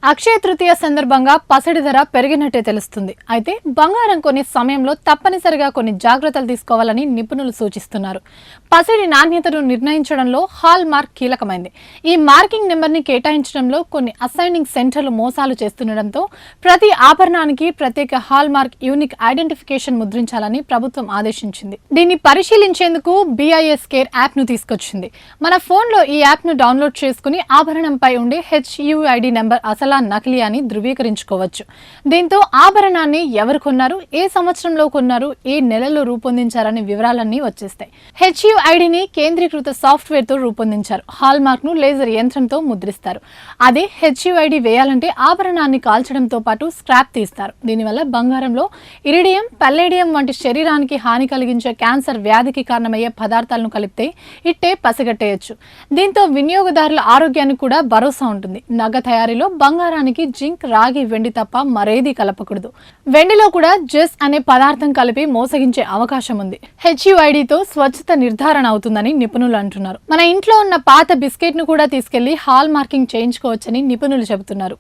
అక్షయ తృతీయ సందర్భంగా పసిడి ధర పెరిగినట్టే తెలుస్తుంది. అయితే బంగారం కొనే సమయంలో తప్పనిసరిగా కొన్ని జాగ్రత్తలు తీసుకోవాలని నిపుణులు సూచిస్తున్నారు. పసిడి నాణ్యతను నిర్ణయించడంలో హాల్ మార్క్ కీలకమైంది. ఈ మార్కింగ్ నెంబర్ని కేటాయించడంలో కొన్ని అసైనింగ్ సెంటర్లు మోసాలు చేస్తుండటంతో ప్రతి ఆభరణానికి ప్రత్యేక హాల్ మార్క్ యూనిక్ ఐడెంటిఫికేషన్ ముద్రించాలని ప్రభుత్వం ఆదేశించింది. దీన్ని పరిశీలించేందుకు BIS కేర్ యాప్ను తీసుకొచ్చింది. మన ఫోన్లో ఈ యాప్ను డౌన్లోడ్ చేసుకుని ఆభరణంపై ఉండే HUID నెంబర్ అసలా నకిలీ అని ధృవీకరించుకోవచ్చు. దీంతో ఆభరణాన్ని ఎవరు కొన్నారు, ఏ సంవత్సరంలో కొన్నారు, ఏ నెలలో రూపొందించారనే వివరాలన్నీ వచ్చేస్తాయి. HUIDని కేంద్రీకృత సాఫ్ట్వేర్తో రూపొందించారు. హాల్ మార్క్ను లేజర్ యంత్రంతో ముద్రిస్తారు. అదే HUID వేయాలంటే ఆభరణాన్ని కాల్చడంతో పాటు స్క్రాప్ తీస్తారు. దీనివల్ల బంగారంలో ఇరిడియం, పల్లేడియం వంటి శరీరానికి హాని కలిగించే క్యాన్సర్ వ్యాధికి కారణమయ్యే పదార్థాలను కలిపితే ఇట్టే పసిగట్టేయచ్చు. దీంతో వినియోగదారుల ఆరోగ్యానికి కూడా భరోసా ఉంటుంది. నగ తయారీలో బంగారానికి జింక్, రాగి, వెండి తప్ప మరేదీ కలపకూడదు. వెండిలో కూడా జెస్ అనే పదార్థం కలిపి మోసగించే అవకాశం ఉంది. HUIDతో స్వచ్ఛత నిర్ధారణ అవుతుందని నిపుణులు అంటున్నారు. మన ఇంట్లో ఉన్న పాత బిస్కెట్ ను కూడా తీసుకెళ్లి హాల్ మార్కింగ్ చేయించుకోవచ్చని నిపుణులు చెబుతున్నారు.